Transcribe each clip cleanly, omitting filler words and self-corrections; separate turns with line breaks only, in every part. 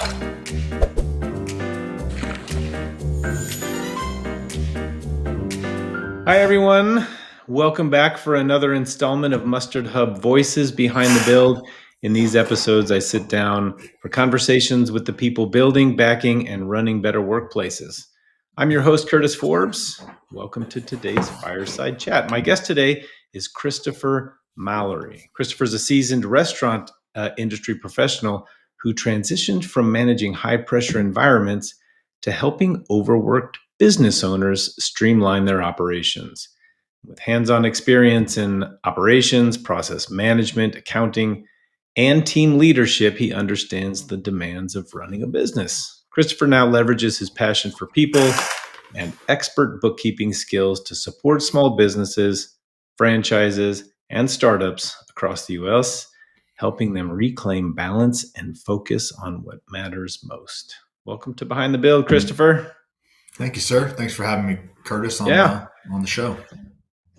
Hi, everyone. Welcome back for another installment of Mustard Hub Voices Behind the Build. In these episodes, I sit down for conversations with the people building, backing, and running better workplaces. I'm your host, Curtis Forbes. Welcome to today's Fireside Chat. My guest today is Christopher Mallery. Christopher's a seasoned restaurant industry professional who transitioned from managing high-pressure environments to helping overworked business owners streamline their operations. With hands-on experience in operations, process management, accounting, and team leadership, he understands the demands of running a business. Christopher now leverages his passion for people and expert bookkeeping skills to support small businesses, franchises, and startups across the US, helping them reclaim balance and focus on what matters most. Welcome to Behind the Build, Christopher.
Thank you, sir. Thanks for having me, Curtis, on the show.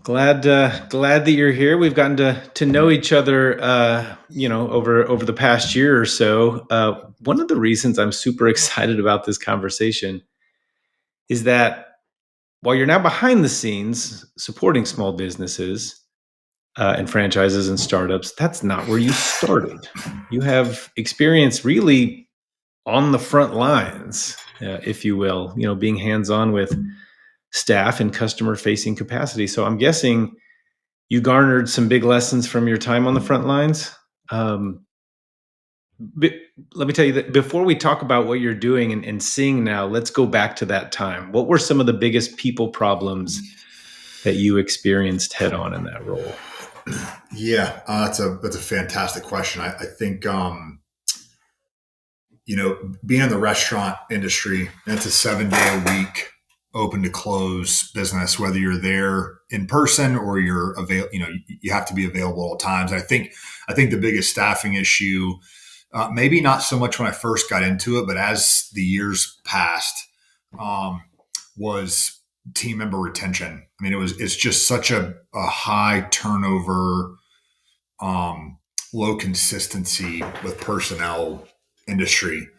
Glad that you're here. We've gotten to know each other, over the past year or so. One of the reasons I'm super excited about this conversation is that while you're now behind the scenes supporting small businesses and franchises and startups, that's not where you started. You have experience really on the front lines, if you will, being hands-on with staff and customer-facing capacity. So I'm guessing you garnered some big lessons from your time on the front lines. Let me tell you that before we talk about what you're doing and seeing now, let's go back to that time. What were some of the biggest people problems that you experienced head on in that role?
Yeah, that's a fantastic question. I think being in the restaurant industry, it's a 7-day a week, open to close business. Whether you're there in person or you're you have to be available all times. I think the biggest staffing issue, maybe not so much when I first got into it, but as the years passed, was team member retention. I mean, it's just such a high turnover, low consistency with personnel industry.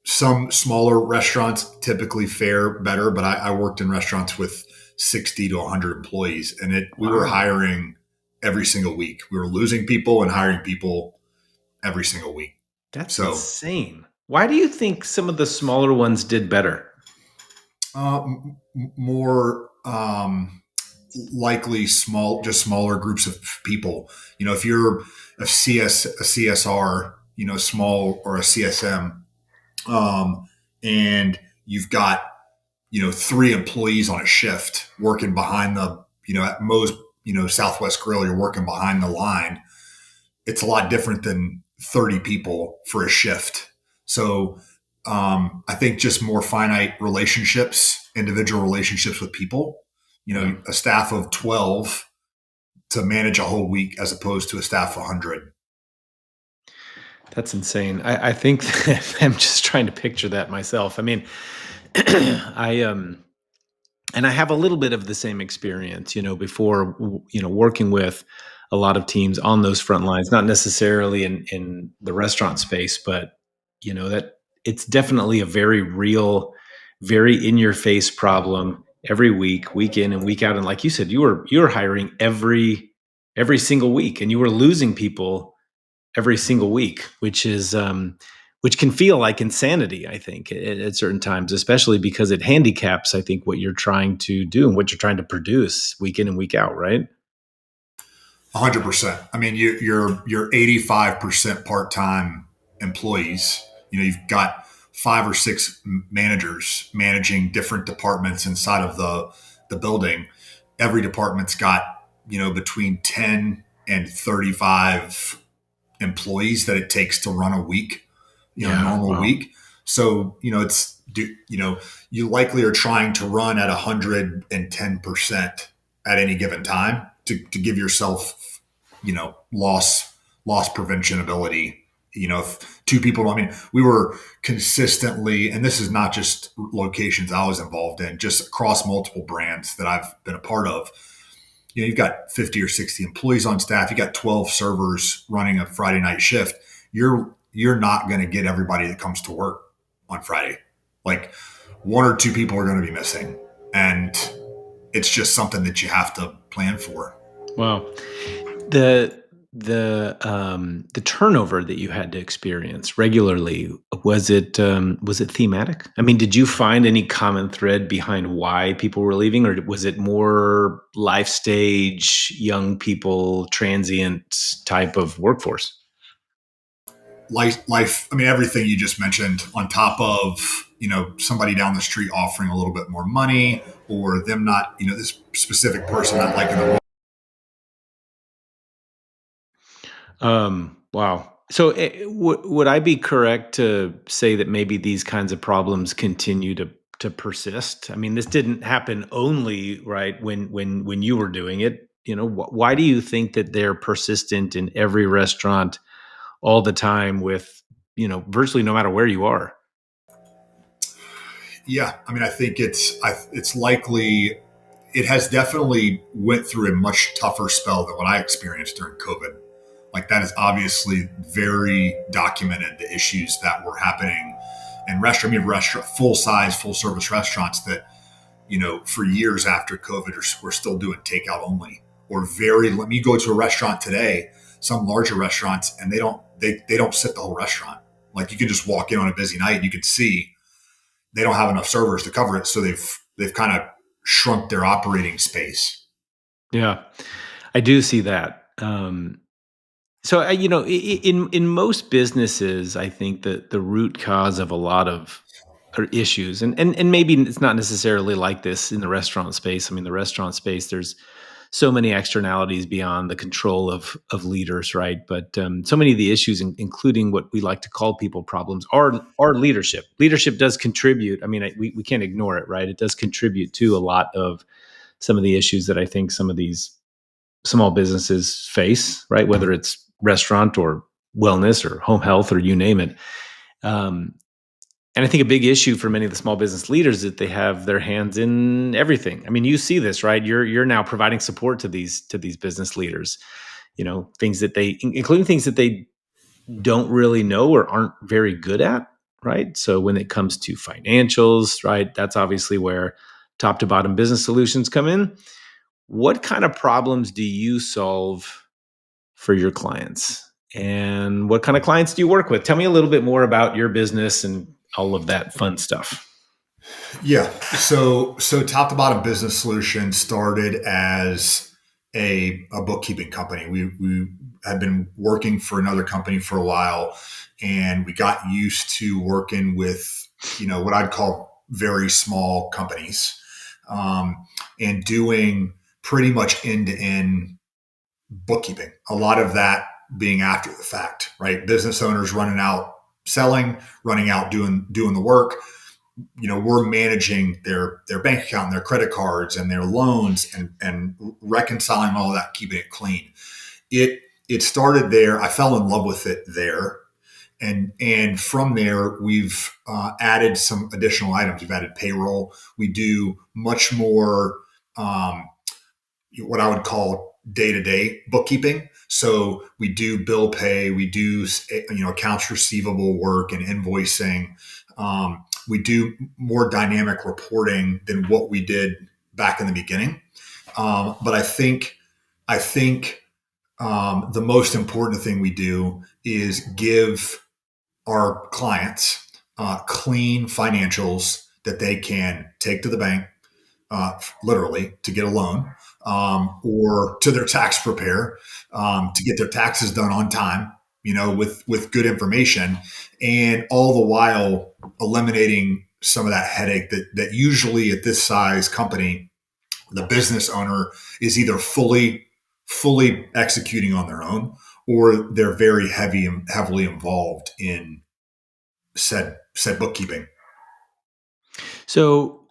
Some smaller restaurants typically fare better, but I worked in restaurants with 60 to 100 employees, and we were hiring every single week. We were losing people and hiring people every single week.
That's insane. Why do you think some of the smaller ones did better?
More likely smaller groups of people. If you're a CSR, small, or a CSM, and you've got 3 employees on a shift working behind at Moe's, Southwest Grill, you're working behind the line. It's a lot different than 30 people for a shift. So I think just more finite relationships, individual relationships with people, a staff of 12 to manage a whole week as opposed to a staff of 100.
That's insane. I think that I'm just trying to picture that myself. I mean, and I have a little bit of the same experience, before, working with a lot of teams on those front lines, not necessarily in the restaurant space, but, that it's definitely a very real, very in your face problem every week, week in and week out. And like you said, you were hiring every single week, and you were losing people every single week, which can feel like insanity, I think, at certain times, especially because it handicaps, I think, what you're trying to do and what you're trying to produce week in and week out, right?
100%. I mean, you're 85% part-time employees. You've got 5 or 6 managers managing different departments inside of the building. Every department's got, between 10 and 35 employees that it takes to run a week, normal week. So, you likely are trying to run at 110% at any given time to give yourself, loss prevention ability. If 2 people, we were consistently, and this is not just locations I was involved in, just across multiple brands that I've been a part of. You've got 50 or 60 employees on staff. You got 12 servers running a Friday night shift. You're you're not going to get everybody that comes to work on Friday. Like one or two people are going to be missing, and it's just something that you have to plan for.
Wow. The the turnover that you had to experience regularly, was it thematic? I mean, did you find any common thread behind why people were leaving, or was it more life stage, young people, transient type of workforce?
Life. I mean, everything you just mentioned, on top of somebody down the street offering a little bit more money, or them not, this specific person not liking the role.
Wow. So, would I be correct to say that maybe these kinds of problems continue to persist? I mean, this didn't happen only right when you were doing it. Why do you think that they're persistent in every restaurant all the time with virtually no matter where you are?
Yeah, I mean, I think it's likely it has definitely went through a much tougher spell than what I experienced during COVID. Like that is obviously very documented, the issues that were happening in restaurant, full size, full service restaurants that, for years after COVID we're still doing takeout only, or let me go to a restaurant today, some larger restaurants, and they don't sit the whole restaurant. Like you can just walk in on a busy night and you can see they don't have enough servers to cover it. So they've kind of shrunk their operating space.
Yeah, I do see that. So, in most businesses, I think that the root cause of a lot of issues, and maybe it's not necessarily like this in the restaurant space. I mean, the restaurant space, there's so many externalities beyond the control of leaders, right? But so many of the issues, including what we like to call people problems, are leadership. Leadership does contribute. I mean, we can't ignore it, right? It does contribute to a lot of some of the issues that I think some of these small businesses face, right? Whether it's restaurant or wellness or home health or you name it. Um, and I think a big issue for many of the small business leaders is that they have their hands in everything. I mean, you see this, right? You're now providing support to these business leaders. Things that including things that they don't really know or aren't very good at, right? So when it comes to financials, right, that's obviously where top to bottom business solutions come in. What kind of problems do you solve for your clients? And what kind of clients do you work with? Tell me a little bit more about your business and all of that fun stuff.
Yeah. So Top to Bottom Business Solutions started as a bookkeeping company. We had been working for another company for a while, and we got used to working with, what I'd call very small companies, and doing pretty much end to end bookkeeping. A lot of that being after the fact, right? Business owners running out selling, running out doing the work. We're managing their bank account and their credit cards and their loans, and reconciling all of that, keeping it clean. It started there. I fell in love with it there. And from there, we've added some additional items. We've added payroll. We do much more, what I would call day-to-day bookkeeping. So we do bill pay, we do accounts receivable work and invoicing. We do more dynamic reporting than what we did back in the beginning. But I think the most important thing we do is give our clients clean financials that they can take to the bank, literally to get a loan, or to their tax preparer, to get their taxes done on time, with good information, and all the while eliminating some of that headache that usually at this size company, the business owner is either fully executing on their own, or they're very heavily involved in said bookkeeping.
So,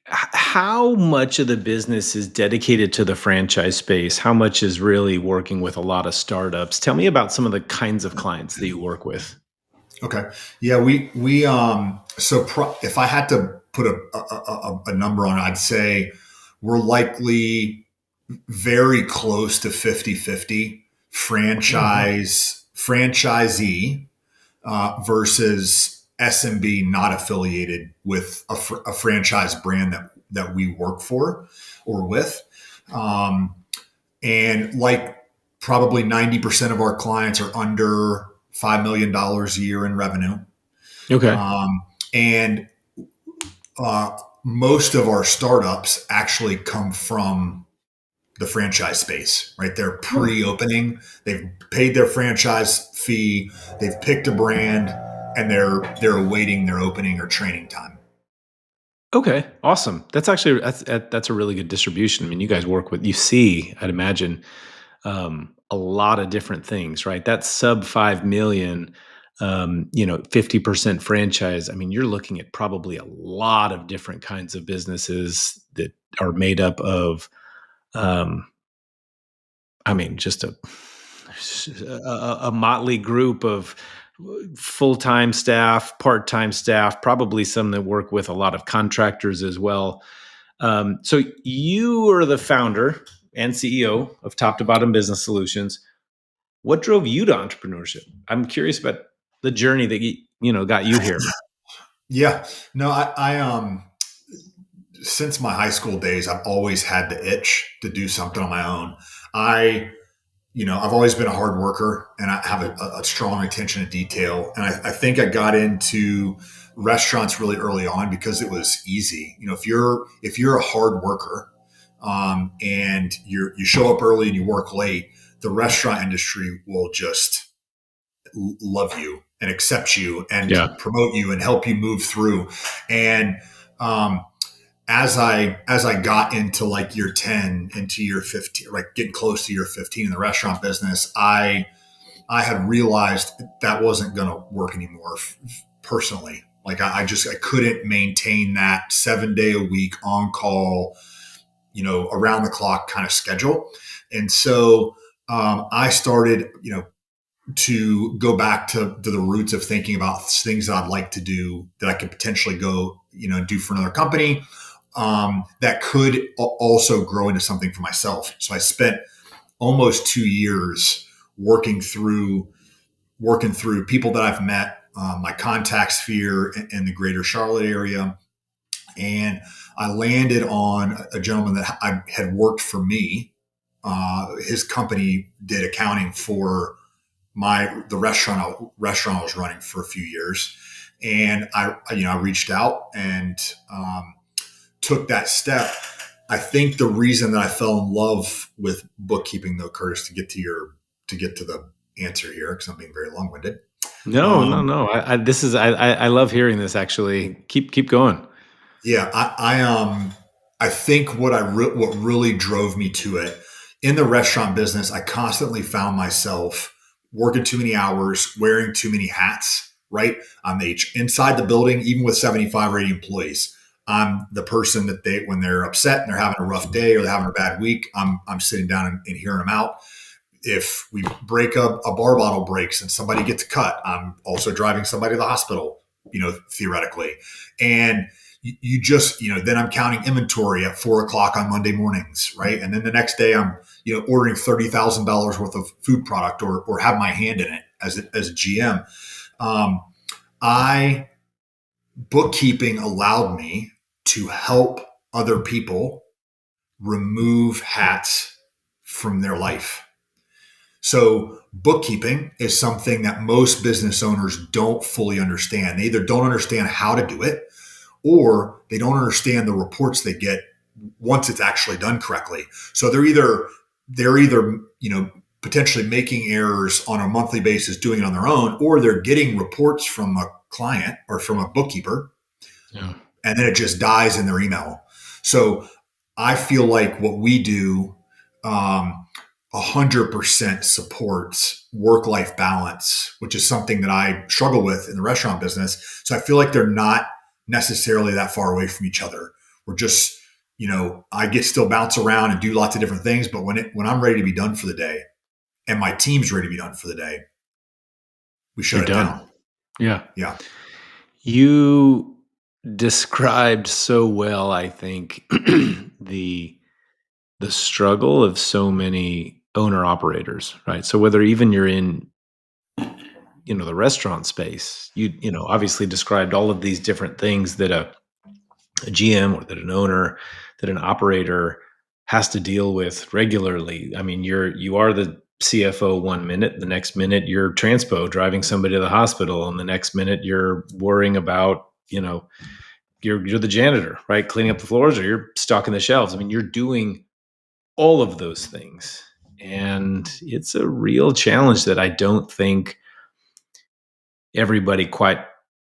how much of the business is dedicated to the franchise space? How much is really working with a lot of startups? Tell me about some of the kinds of clients that you work with.
Okay. Yeah, if I had to put a number on it, I'd say we're likely very close to 50-50
Oh, wow.
franchisee versus SMB not affiliated with a franchise brand that we work for or with. Um, and like probably 90% of our clients are under $5 million a year in revenue.
Okay.
Um, and most of our startups actually come from the franchise space, right? They're
Oh,
pre-opening, they've paid their franchise fee, they've picked a brand, and they're awaiting their opening or training time.
okay. Awesome. That's a really good distribution. I mean, you guys work with, you see, I'd imagine, a lot of different things, right? That sub 5 million, 50% franchise. I mean, you're looking at probably a lot of different kinds of businesses that are made up of, um, I mean, just a motley group of full-time staff, part-time staff, probably some that work with a lot of contractors as well. So you are the founder and CEO of Top to Bottom Business Solutions. What drove you to entrepreneurship? I'm curious about the journey that got you here.
Yeah, no, I since my high school days, I've always had the itch to do something on my own. I I've always been a hard worker and I have a strong attention to detail. And I think I got into restaurants really early on because it was easy. If you're a hard worker, and you show up early and you work late, the restaurant industry will just love you and accept you and
Yeah.
promote you and help you move through. And um, as I got into like year 10 into year 15, like getting close to year 15 in the restaurant business, I had realized that wasn't going to work anymore personally. Like I couldn't maintain that 7 day a week on call, around the clock kind of schedule. And so I started, to go back to the roots of thinking about things that I'd like to do that I could potentially go, do for another company, that could also grow into something for myself. So I spent almost 2 years working through people that I've met, my contact sphere in the greater Charlotte area. And I landed on a gentleman that had worked for me. His company did accounting for the restaurant I was running for a few years. And I reached out and took that step. I think the reason that I fell in love with bookkeeping, though, Curtis, to get to the answer here, because I'm being very long winded.
No, no,
Um,
no. I love hearing this. Actually, keep going.
yeah, I think what really drove me to it in the restaurant business, I constantly found myself working too many hours, wearing too many hats. Right, I'm inside the building, even with 75 or 80 employees. I'm the person that when they're upset and they're having a rough day or they're having a bad week, I'm sitting down and hearing them out. If we break a bar bottle breaks and somebody gets cut, I'm also driving somebody to the hospital, theoretically. And you just, then I'm counting inventory at 4 o'clock on Monday mornings, right? And then the next day I'm, ordering $30,000 worth of food product or have my hand in it as a GM. Um, I Bookkeeping allowed me to help other people remove hats from their life. So bookkeeping is something that most business owners don't fully understand. They either don't understand how to do it or they don't understand the reports they get once it's actually done correctly. So they're either, potentially making errors on a monthly basis doing it on their own, or they're getting reports from a client or from a bookkeeper
Yeah.
and then it just dies in their email. So I feel like what we do, 100% supports work-life balance, which is something that I struggle with in the restaurant business. So I feel like they're not necessarily that far away from each other. We're just, I get still bounce around and do lots of different things, but when I'm ready to be done for the day and my team's ready to be done for the day, we
You're
shut it
done.
down.
Yeah.
Yeah.
You described so well, I think, the the struggle of so many owner operators, right? So whether even you're in the restaurant space. You obviously described all of these different things that a GM or that an owner, that an operator has to deal with regularly. I mean, you are the CFO one minute, the next minute you're transpo driving somebody to the hospital, and the next minute you're worrying about, you're the janitor, right? Cleaning up the floors, or you're stocking the shelves. I mean, you're doing all of those things. And it's a real challenge that I don't think everybody quite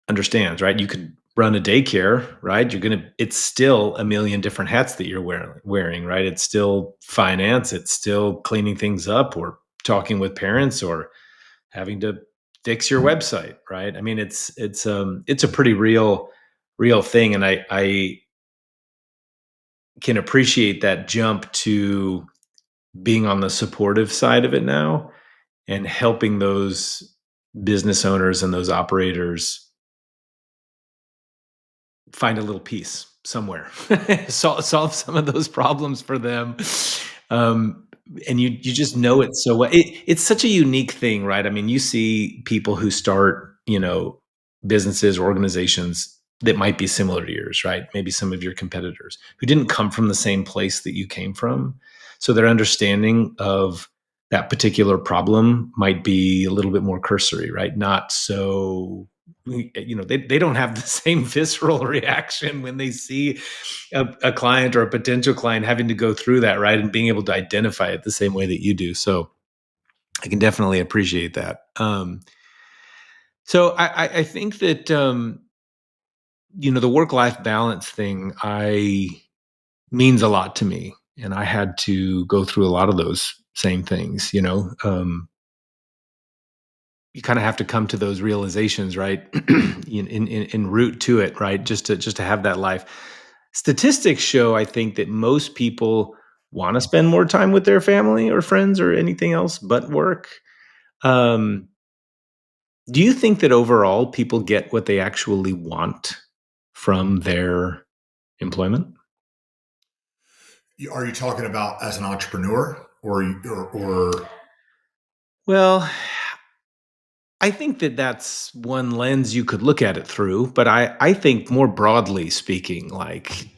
understands, right? You could run a daycare, right? It's still a million different hats that you're wearing, right? It's still finance, it's still cleaning things up, or talking with parents, or having to fix your website, right? I mean, it's a pretty real thing. And I can appreciate that jump to being on the supportive side of it now, and helping those business owners and those operators find a little peace somewhere, solve some of those problems for them. Um, and you just know it so well. It's such a unique thing, right? I mean, you see people who start, businesses or organizations that might be similar to yours, right? Maybe some of your competitors who didn't come from the same place that you came from. So their understanding of that particular problem might be a little bit more cursory, right? Not so, they don't have the same visceral reaction when they see a client or a potential client having to go through that, right? And being able to identify it the same way that you do. So I can definitely appreciate that. So I think that, the work-life balance thing, I means a lot to me. And I had to go through a lot of those same things, you kind of have to come to those realizations, right? In route to it, right? Just to have that life. Statistics show, I think, that most people want to spend more time with their family or friends or anything else but work. Um, do you think that overall people get what they actually want from their employment?
Are you talking about as an entrepreneur, or
Well, I think that that's one lens you could look at it through, but I think more broadly speaking, like,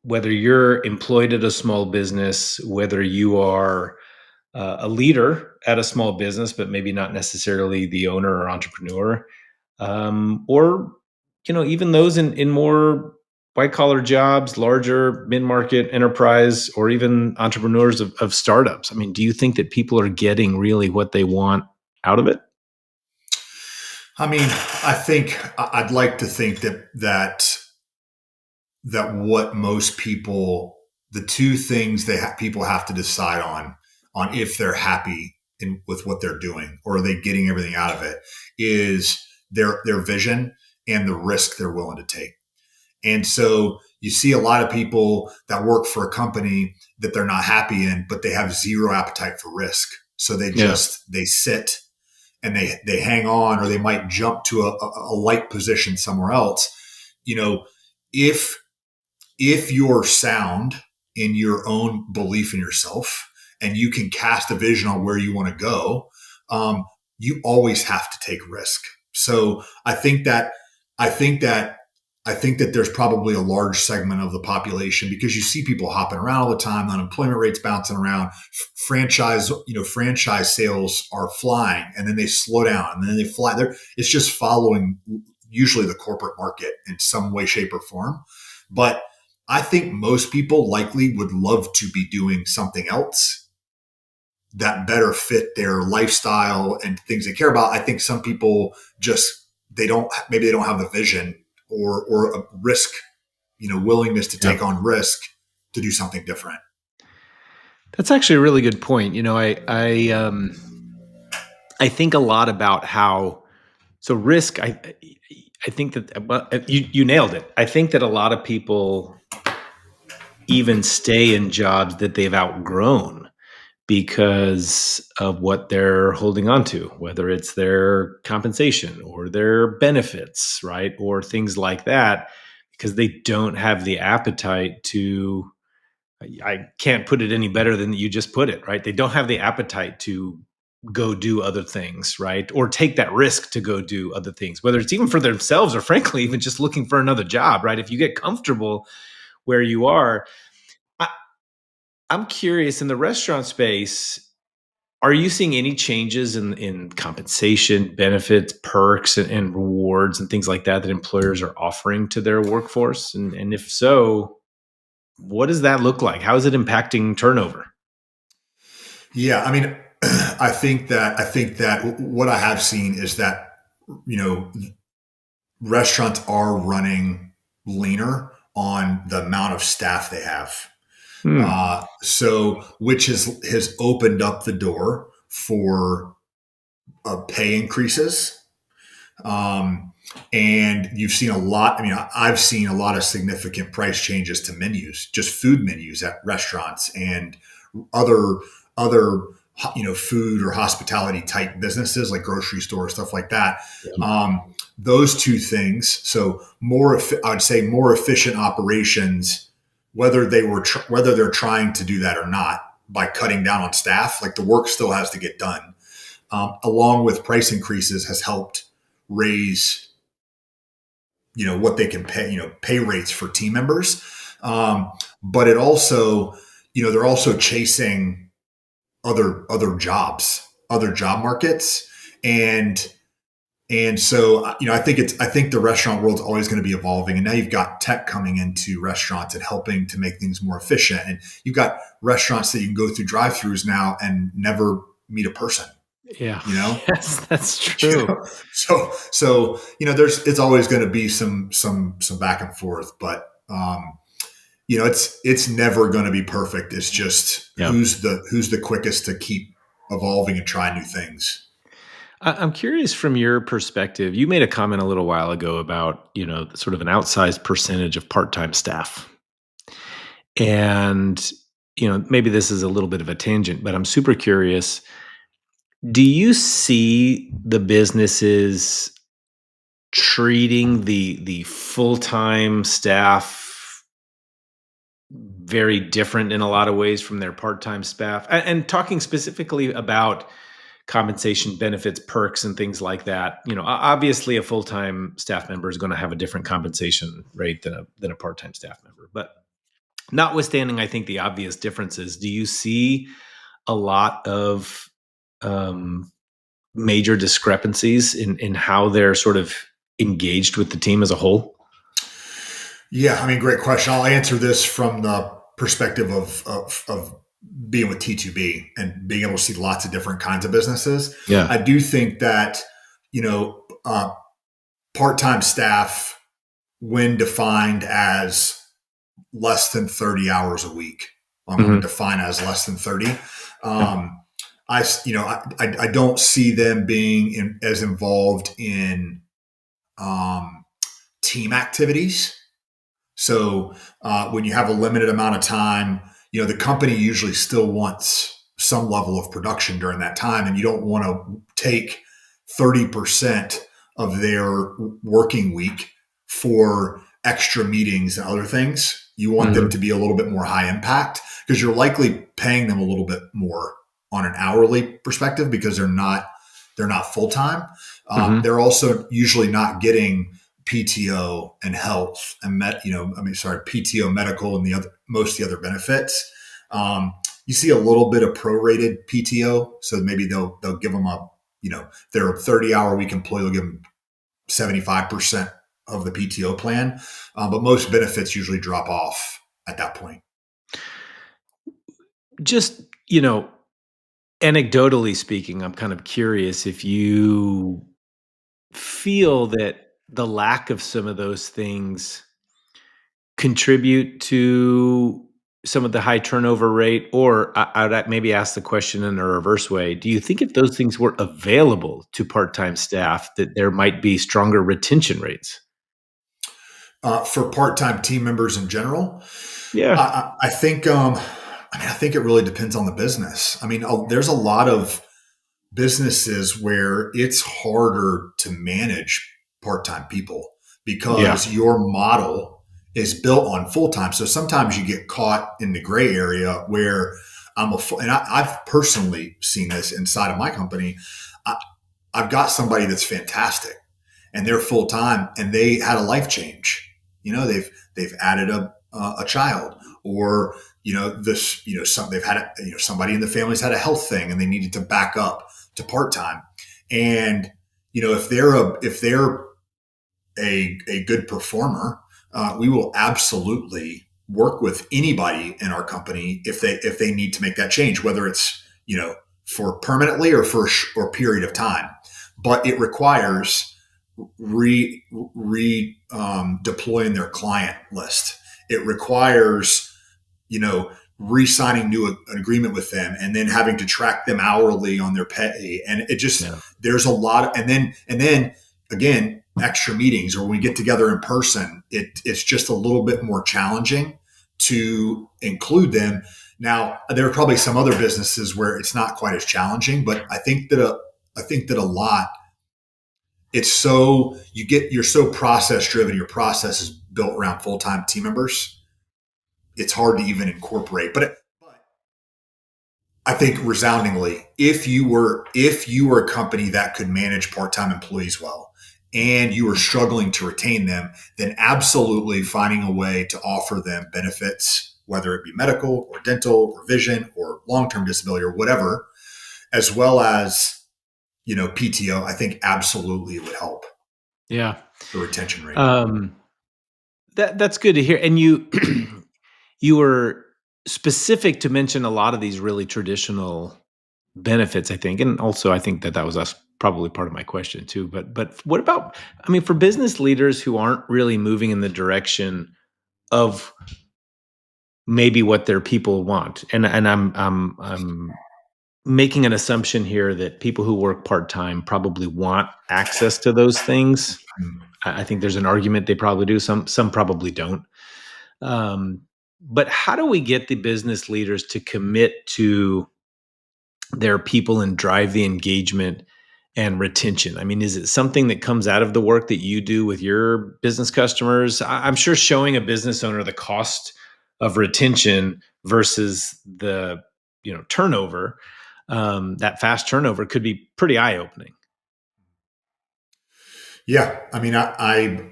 whether you're employed at a small business, whether you are a leader at a small business, but maybe not necessarily the owner or entrepreneur, or even those in more white collar jobs, larger mid market enterprise, or even entrepreneurs of startups. I mean, do you think that people are getting really what they want out of it?
I mean, I'd like to think that what most people, the two things people have to decide on if they're happy with what they're doing, or are they getting everything out of it, is their vision and the risk they're willing to take. And so you see a lot of people that work for a company that they're not happy in, but they have zero appetite for risk. So
Yeah.
they sit and they hang on, or they might jump to a light position somewhere else. You know, if you're sound in your own belief in yourself, and you can cast a vision on where you want to go, you always have to take risk. So I think that I think that there's probably a large segment of the population, because you see people hopping around all the time, unemployment rates bouncing around, franchise sales are flying, and then they slow down, and then they fly. It's just following usually the corporate market in some way, shape, or form. But I think most people likely would love to be doing something else that better fit their lifestyle and things they care about. I think some people just, maybe they don't have the vision or a risk, willingness to
Yeah.
take on risk to do something different.
That's actually a really good point. I think a lot about how, so risk. I think that, well, you nailed it. I think that a lot of people even stay in jobs that they've outgrown because of what they're holding on to, whether it's their compensation or their benefits, right, or things like that, because they don't have the appetite to. I can't put it any better than you just put it, right? They don't have the appetite to go do other things, right? Or take that risk to go do other things, whether it's even for themselves or frankly, even just looking for another job, right? If you get comfortable where you are, I, I'm curious in the restaurant space, are you seeing any changes in compensation, benefits, perks, and rewards and things like that that employers are offering to their workforce? And if so, what does that look like? How is it impacting turnover?
Yeah, I mean, I think that what I have seen is that you know restaurants are running leaner on the amount of staff they have.
Hmm.
So which has opened up the door for pay increases. Um, and you've seen a lot. I mean, I've seen a lot of significant price changes to menus, just food menus at restaurants and other other food or hospitality type businesses like grocery stores, stuff like that.
Yeah.
Those two things. So I would say more efficient operations, whether they're trying to do that or not, by cutting down on staff. Like the work still has to get done, along with price increases, has helped raise what they can pay, pay rates for team members. But it also, they're also chasing other jobs, other job markets, and so I think the restaurant world's always going to be evolving, and now you've got tech coming into restaurants and helping to make things more efficient, and you've got restaurants that you can go through drive-throughs now and never meet a person.
Yeah.
You know,
Yes, that's
you
true.
know, so there's it's always going to be some back and forth, but it's never going to be perfect. It's just
Yeah.
who's the quickest to keep evolving and try new things.
I'm curious from your perspective. You made a comment a little while ago about, sort of an outsized percentage of part-time staff. And, maybe this is a little bit of a tangent, but I'm super curious. Do you see the businesses treating the full-time staff very different in a lot of ways from their part-time staff? And talking specifically about compensation, benefits, perks, and things like that. Obviously, a full-time staff member is going to have a different compensation rate than a part-time staff member. But notwithstanding, I think the obvious differences. Do you see a lot of um, major discrepancies in how they're sort of engaged with the team as a whole?
Yeah, I mean, great question. I'll answer this from the perspective of being with T2B and being able to see lots of different kinds of businesses.
Yeah.
I do think that you know part-time staff, when defined as less than 30 hours a week, I'm going to
Hmm.
define as less than 30.
Yeah.
Um, I don't see them being as involved in um, team activities. So when you have a limited amount of time, the company usually still wants some level of production during that time, and you don't want to take 30% of their working week for extra meetings and other things. You want them to
Hmm.
be a little bit more high impact because you're likely paying them a little bit more on an hourly perspective because they're not full time.
Hmm.
They're also usually not getting PTO and health and PTO, medical, and the other most of the other benefits. You see a little bit of prorated PTO, so maybe they'll give them they're a 30-hour week employee, they'll give them 75% of the PTO plan, but most benefits usually drop off at that point.
Just, anecdotally speaking, I'm kind of curious if you feel that the lack of some of those things contribute to some of the high turnover rate? Or I'd maybe ask the question in a reverse way. Do you think if those things were available to part-time staff, that there might be stronger retention rates?
For part-time team members in general,
Yeah.
I think I think it really depends on the business. I mean, there's a lot of businesses where it's harder to manage part-time people
Yeah.
because your model is built on full-time. So sometimes you get caught in the gray area where I've personally seen this inside of my company. I, I've got somebody that's fantastic, and they're full time, and they had a life change. They've added a child, or they've had somebody in the family's had a health thing, and they needed to back up to part time. And if they're a good performer, we will absolutely work with anybody in our company if they need to make that change, whether it's for permanently or for a period of time. But it requires deploying their client list. It requires re-signing an agreement with them, and then having to track them hourly on their pay. And it just
Yeah.
there's a lot of, and then again, extra meetings, or when we get together in person, it's just a little bit more challenging to include them. Now, there are probably some other businesses where it's not quite as challenging, but I think that a lot, you're so process driven. Your process is built around full-time team members. It's hard to even incorporate, but I think resoundingly, if you were a company that could manage part-time employees well, and you are struggling to retain them, then absolutely finding a way to offer them benefits, whether it be medical or dental or vision or long-term disability or whatever, as well as PTO, I think absolutely it would help
Yeah.
the retention rate.
That's good to hear. And you you were specific to mention a lot of these really traditional benefits, I think. And also I think that was us probably part of my question too. But what about, I mean, for business leaders who aren't really moving in the direction of maybe what their people want. And I'm making an assumption here that people who work part-time probably want access to those things. I think there's an argument they probably do. Some probably don't. But how do we get the business leaders to commit to their people and drive the engagement and retention? I mean, is it something that comes out of the work that you do with your business customers? I'm sure showing a business owner the cost of retention versus the turnover, that fast turnover could be pretty eye-opening.
Yeah, I mean, I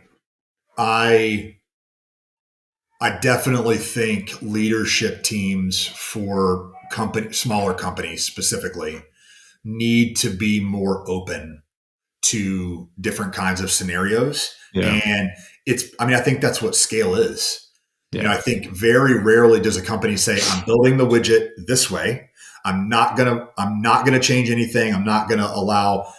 I definitely think leadership teams for smaller companies specifically, need to be more open to different kinds of scenarios.
Yeah.
And I think that's what scale is.
Yeah.
I think very rarely does a company say, I'm building the widget this way. I'm not gonna change anything. I'm not gonna allow,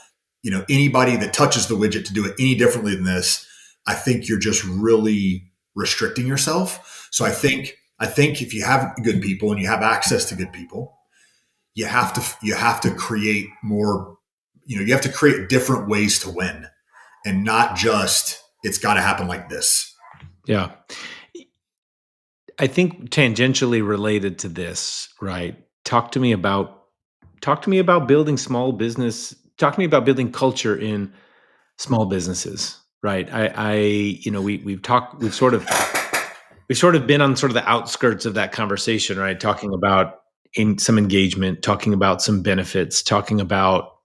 anybody that touches the widget to do it any differently than this. I think you're just really restricting yourself. So I think if you have good people and you have access to good people, you have to create more, you have to create different ways to win, and not just it's got to happen like this.
Yeah. I think tangentially related to this, right? Talk to me about building small business. Talk to me about building culture in small businesses, right? We've sort of been on sort of the outskirts of that conversation, right? Talking about in some engagement, talking about some benefits, talking about,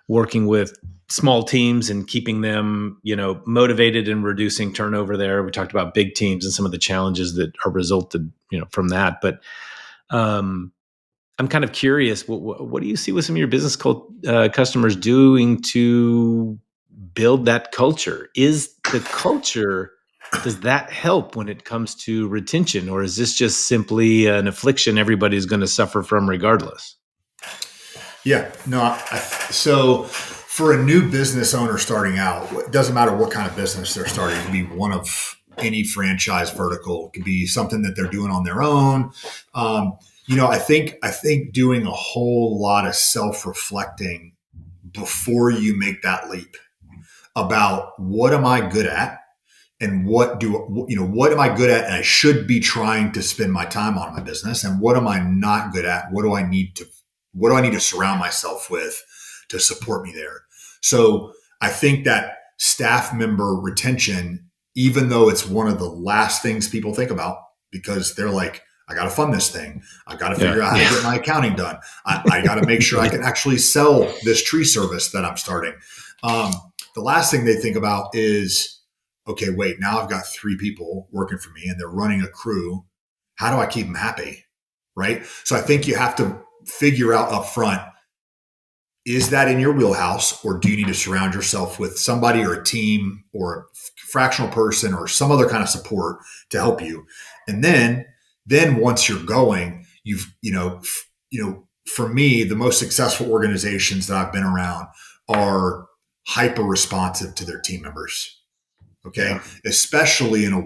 working with small teams and keeping them, motivated and reducing turnover there. We talked about big teams and some of the challenges that are resulted, from that. But I'm kind of curious, what do you see with some of your business customers doing to build that culture? Does that help when it comes to retention, or is this just simply an affliction everybody's going to suffer from regardless?
Yeah, no. So for a new business owner starting out, it doesn't matter what kind of business they're starting. It could be one of any franchise vertical. It could be something that they're doing on their own. I think doing a whole lot of self-reflecting before you make that leap about what am I good at, and what am I good at, and I should be trying to spend my time on in my business, and what am I not good at? What do I need to surround myself with to support me there? So I think that staff member retention, even though it's one of the last things people think about, because they're like, I got to fund this thing. I got to
Yeah.
figure out how to get my accounting done. I got to make sure I can actually sell this tree service that I'm starting. The last thing they think about is, okay, wait, now I've got 3 people working for me and they're running a crew. How do I keep them happy? Right. So I think you have to figure out up front, is that in your wheelhouse, or do you need to surround yourself with somebody or a team or a fractional person or some other kind of support to help you? And then once you're going, for me, the most successful organizations that I've been around are hyper responsive to their team members. Okay.
Yeah.
Especially in a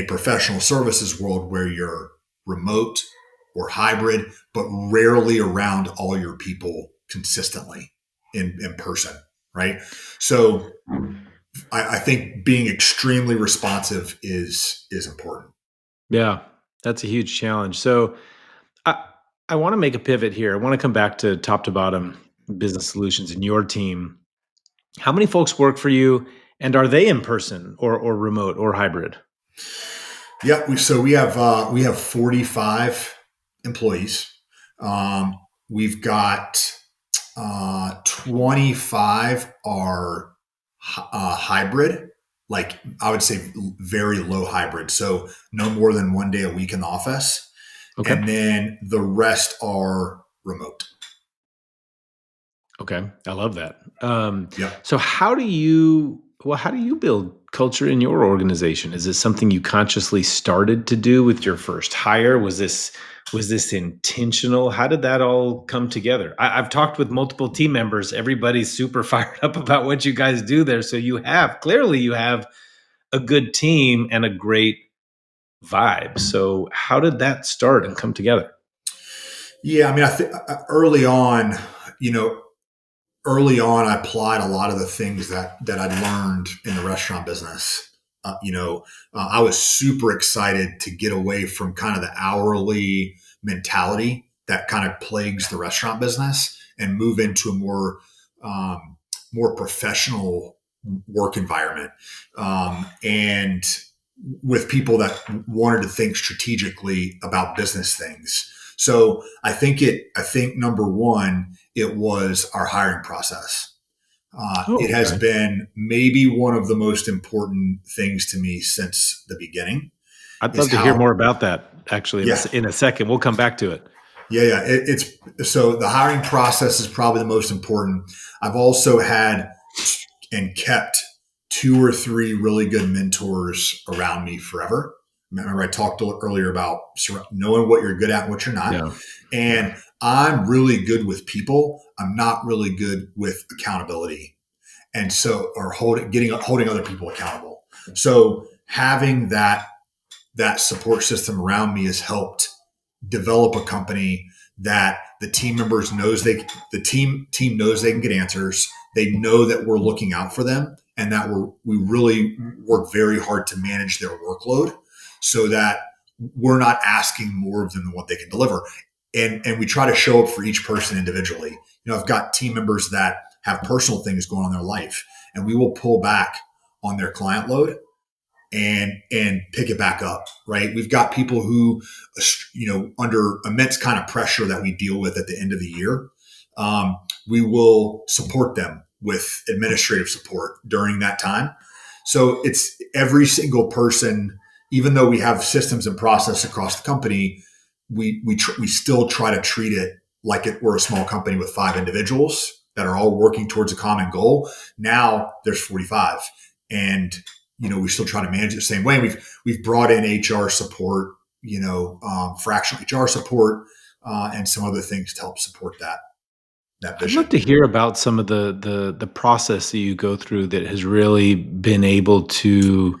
professional services world where you're remote or hybrid, but rarely around all your people consistently in person. Right. So I think being extremely responsive is important.
Yeah. That's a huge challenge. So I, I want to make a pivot here. I want to come back to top to bottom business solutions and your team. How many folks work for you, and are they in person or remote or hybrid?
Yeah, we have 45 employees. We've got 25 are hybrid, like I would say very low hybrid. So no more than 1 day a week in the office.
Okay.
And then the rest are remote.
Okay. I love that.
Yep.
So how do you build culture in your organization? Is this something you consciously started to do with your first hire? Was this intentional? How did that all come together? I've talked with multiple team members. Everybody's super fired up about what you guys do there. So you have a good team and a great vibe. So how did that start and come together?
Yeah. I mean, I think you know, early on, I applied a lot of the things that I'd learned in the restaurant business. I was super excited to get away from kind of the hourly mentality that kind of plagues the restaurant business and move into a more professional work environment, and with people that wanted to think strategically about business things. So I think number one, it was our hiring process.
Oh,
It has
okay.
been maybe one of the most important things to me since the beginning
I'd
is
love to hear
how,
more about that actually
yeah,
in a second. We'll come back to it.
yeah. It's so the hiring process is probably the most important. I've also had and kept 2 or 3 really good mentors around me forever. Remember, I talked earlier about knowing what you're good at and what you're not.
Yeah. Yeah.
And I'm really good with people. I'm not really good with accountability. And so, or holding other people accountable. So having that support system around me has helped develop a company that the team knows they can get answers. They know that we're looking out for them, and that we really work very hard to manage their workload so that we're not asking more of them than what they can deliver. And we try to show up for each person individually. I've got team members that have personal things going on in their life, and we will pull back on their client load and pick it back up. Right. We've got people who, under immense kind of pressure that we deal with at the end of the year. We will support them with administrative support during that time. So it's every single person, even though we have systems and process across the company, we still try to treat it like we're a small company with 5 individuals that are all working towards a common goal. Now there's 45, and we still try to manage it the same way. We've brought in HR support, fractional HR support, and some other things to help support that
I'd love
vision.
to hear about some of the process that you go through that has really been able to,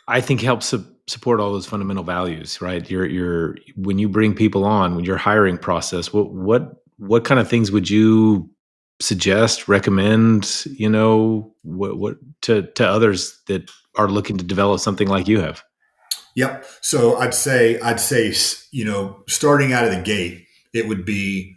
I think, help support all those fundamental values, right? Your when you bring people on, when your hiring process, what kind of things would you suggest, recommend, what to others that are looking to develop something like you have?
Yep. So I'd say, starting out of the gate, it would be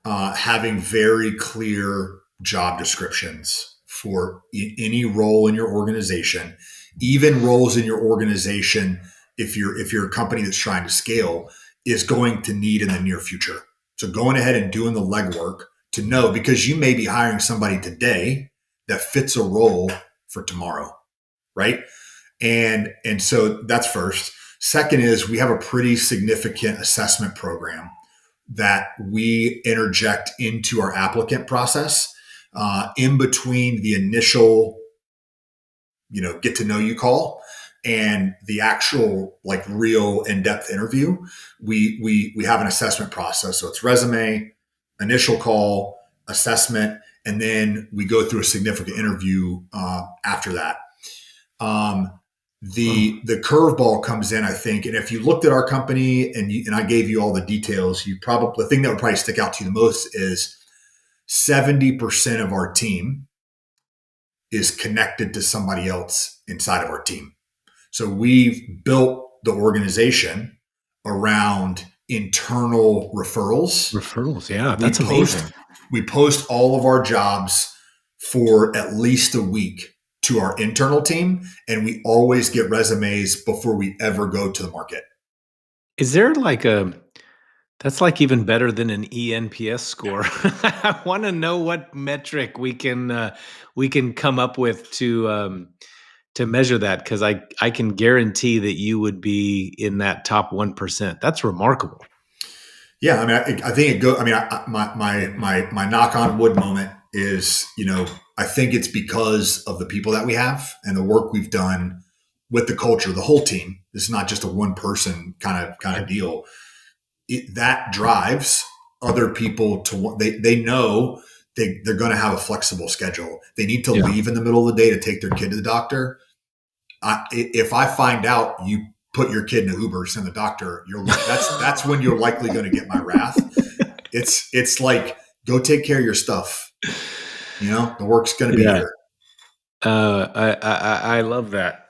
having very clear job descriptions for any role in your organization, even roles in your organization if you're a company that's trying to scale, is going to need in the near future. So going ahead and doing the legwork to know, because you may be hiring somebody today that fits a role for tomorrow, right? And so that's first. Second is we have a pretty significant assessment program that we interject into our applicant process in between the initial, get to know you call and the actual like real in-depth interview. We have an assessment process. So it's resume, initial call, assessment, and then we go through a significant interview after that. The curveball comes in, I think, and if you looked at our company and I gave you all the details, the thing that would probably stick out to you the most is 70% of our team is connected to somebody else inside of our team. So we've built the organization around internal referrals.
Referrals, yeah, that's amazing.
We post all of our jobs for at least a week to our internal team, and we always get resumes before we ever go to the market.
Is there that's like even better than an ENPS score? I want to know what metric we can come up with to measure that, because I can guarantee that you would be in that top 1%. That's remarkable.
Yeah, I mean, I think it goes. I mean, my knock on wood moment is, I think it's because of the people that we have and the work we've done with the culture, the whole team. This is not just a one person kind of deal. That drives other people to they know they're going to have a flexible schedule. They need to leave in the middle of the day to take their kid to the doctor. If I find out you put your kid in an Uber, send the doctor, that's when you're likely going to get my wrath. It's like, go take care of your stuff. The work's going to be here.
I love that.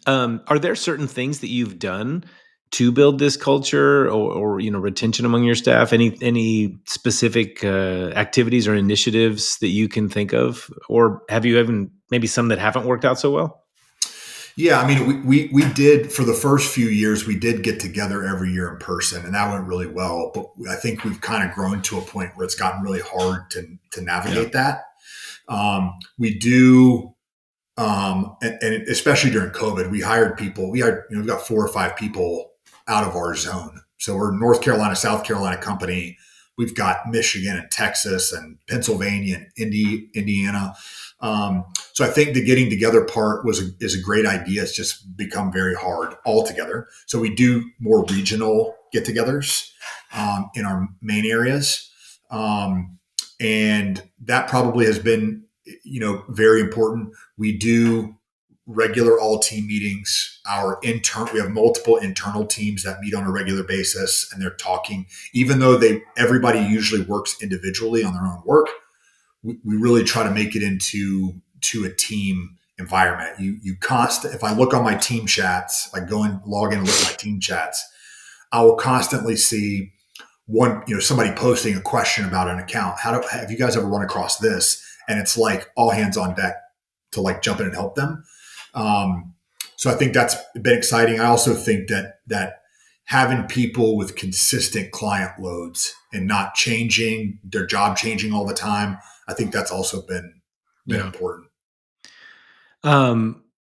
Are there certain things that you've done to build this culture or retention among your staff? Any specific activities or initiatives that you can think of, or have you even maybe some that haven't worked out so well?
Yeah, I mean, we did for the first few years. We did get together every year in person, and that went really well. But I think we've kind of grown to a point where it's gotten really hard to navigate that. We do, and especially during COVID, we hired people. We've got 4 or 5 people out of our zone. So we're a North Carolina, South Carolina company. We've got Michigan and Texas and Pennsylvania and Indiana. So I think the getting together part is a great idea. It's just become very hard altogether. So we do more regional get-togethers in our main areas, and that probably has been very important. We do regular all team meetings. We have multiple internal teams that meet on a regular basis, and they're talking. Even though everybody usually works individually on their own work, we really try to make it into a team environment. If I look on my team chats, like go and log in and look at my team chats, I will constantly see somebody posting a question about an account. Have you guys ever run across this? And it's like all hands on deck to like jump in and help them. So I think that's been exciting. I also think that having people with consistent client loads and not changing their job all the time, I think that's also been important.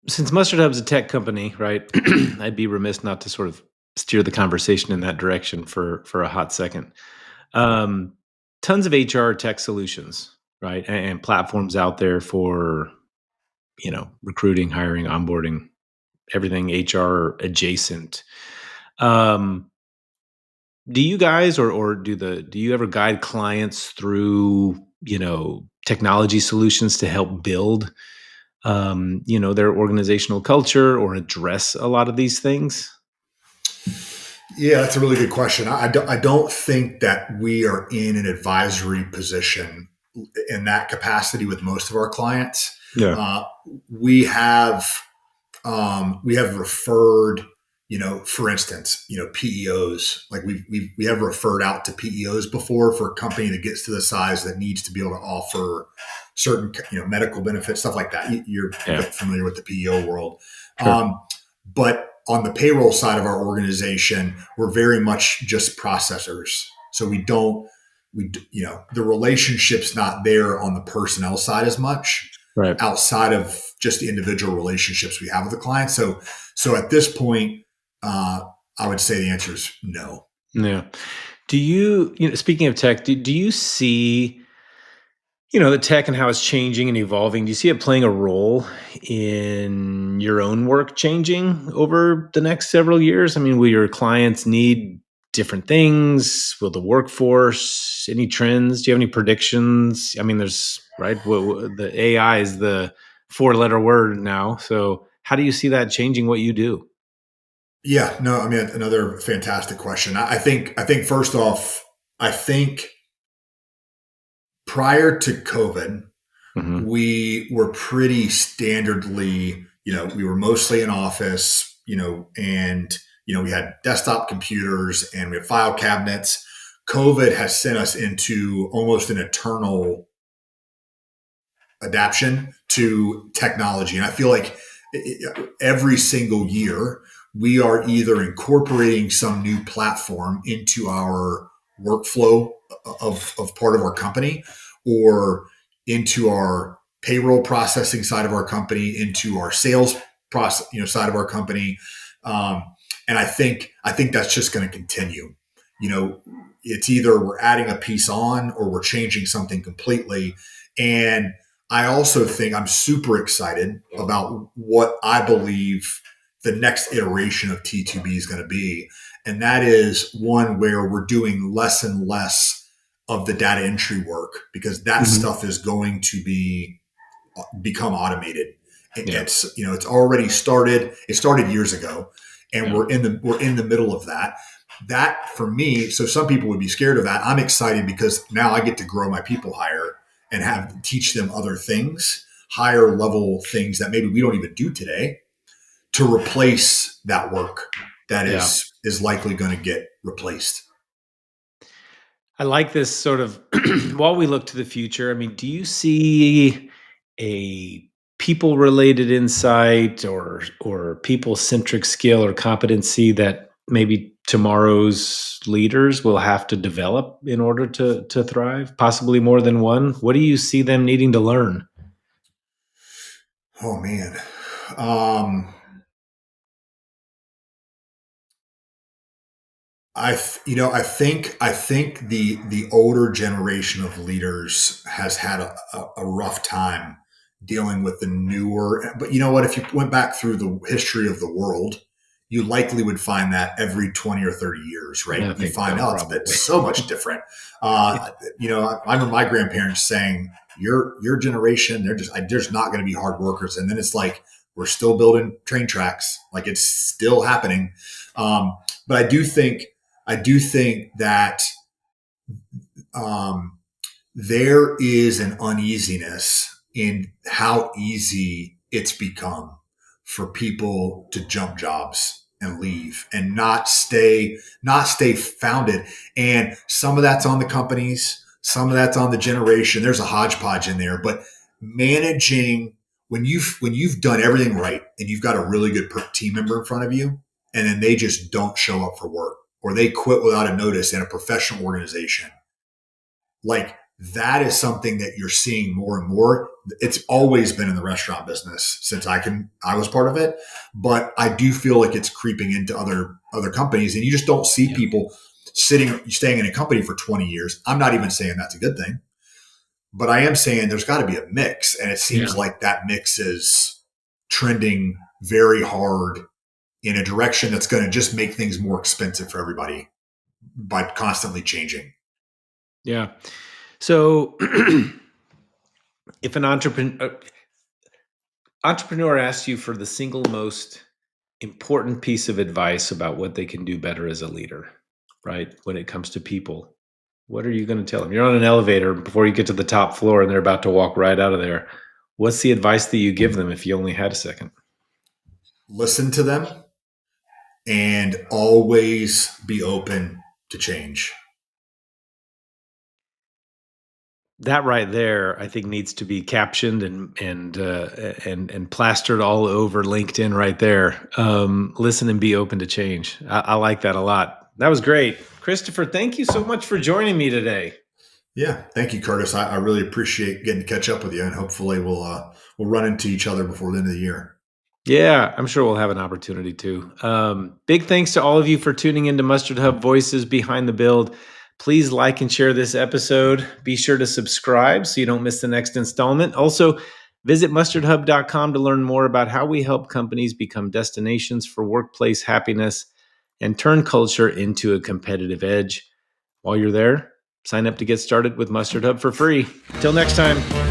Since Mustard Hub's a tech company, right? I'd be remiss not to sort of steer the conversation in that direction for a hot second. Tons of HR tech solutions, right? And platforms out there for, recruiting, hiring, onboarding, everything HR adjacent. Do you guys or do you ever guide clients through, technology solutions to help build their organizational culture or address a lot of these things?
Yeah, that's a really good question. I don't think that we are in an advisory position in that capacity with most of our clients.
Yeah.
We have referred, for instance, PEOs, like we have referred out to PEOs before for a company that gets to the size that needs to be able to offer certain, medical benefits, stuff like that. You're familiar with the PEO world. Sure. But on the payroll side of our organization, we're very much just processors. So we don't, the relationship's not there on the personnel side as much
Right.
outside of just the individual relationships we have with the client. So at this point, I would say the answer is no.
Yeah. Do you, speaking of tech, do you see, the tech and how it's changing and evolving? Do you see it playing a role in your own work changing over the next several years? I mean, will your clients need different things? Will the workforce, any trends? Do you have any predictions? I mean, there's, right, the AI is the four-letter word now. So how do you see that changing what you do?
Yeah, no, I mean, another fantastic question. I think first off, I think prior to COVID,
Hmm.
we were pretty standardly, we were mostly in office, and, we had desktop computers and we had file cabinets. COVID has sent us into almost an eternal adaptation to technology. And I feel like every single year we are either incorporating some new platform into our workflow of part of our company, or into our payroll processing side of our company, into our sales process, side of our company. Um, and I think that's just going to continue. You know, it's either we're adding a piece on or we're changing something completely. And I also think I'm super excited about what I believe the next iteration of T2B is going to be. And that is one where we're doing less and less of the data entry work, because that
Hmm.
stuff is going to become automated.
Yeah.
It's already started. It started years ago, and
Yeah.
we're in the middle of that. That for me, so some people would be scared of that. I'm excited because now I get to grow my people higher and have teach them other things, higher level things that maybe we don't even do today, to replace that work that
Yeah.
is likely going to get replaced.
I like this sort of while we look to the future. I mean, do you see a people related insight or people centric skill or competency that maybe tomorrow's leaders will have to develop in order to thrive? Possibly more than one. What do you see them needing to learn?
Oh man. Um, I think the older generation of leaders has had a rough time dealing with the newer. But you know what? If you went back through the history of the world, you likely would find that every 20 or 30 years, right?
I
You
think
find
so,
out it's
probably.
so much different. I remember my grandparents saying, "Your generation, they're just not going to be hard workers," and then it's like we're still building train tracks, like it's still happening. But I do think that um, there is an uneasiness in how easy it's become for people to jump jobs and leave and not stay founded. And some of that's on the companies, some of that's on the generation. There's a hodgepodge in there, but managing when you've done everything right and you've got a really good team member in front of you, and then they just don't show up for work, or they quit without a notice in a professional organization, like that is something that you're seeing more and more. It's always been in the restaurant business since I was part of it, but I do feel like it's creeping into other companies, and you just don't see
Yeah.
people staying in a company for 20 years. I'm not even saying that's a good thing, but I am saying there's got to be a mix, and it seems
Yeah.
like that mix is trending very hard in a direction that's going to just make things more expensive for everybody by constantly changing.
Yeah. So if an entrepreneur asks you for the single most important piece of advice about what they can do better as a leader, right? When it comes to people, what are you going to tell them? You're on an elevator before you get to the top floor and they're about to walk right out of there. What's the advice that you give them if you only had a second?
Listen to them and always be open to change.
That right there, I think needs to be captioned and plastered all over LinkedIn right there. Listen and be open to change. I like that a lot. That was great. Christopher, thank you so much for joining me today.
Yeah, thank you, Curtis. I really appreciate getting to catch up with you, and hopefully we'll run into each other before the end of the year.
Yeah, I'm sure we'll have an opportunity to. Big thanks to all of you for tuning into Mustard Hub Voices Behind the Build. Please like and share this episode. Be sure to subscribe so you don't miss the next installment. Also, visit mustardhub.com to learn more about how we help companies become destinations for workplace happiness and turn culture into a competitive edge. While you're there, sign up to get started with Mustard Hub for free. Until next time.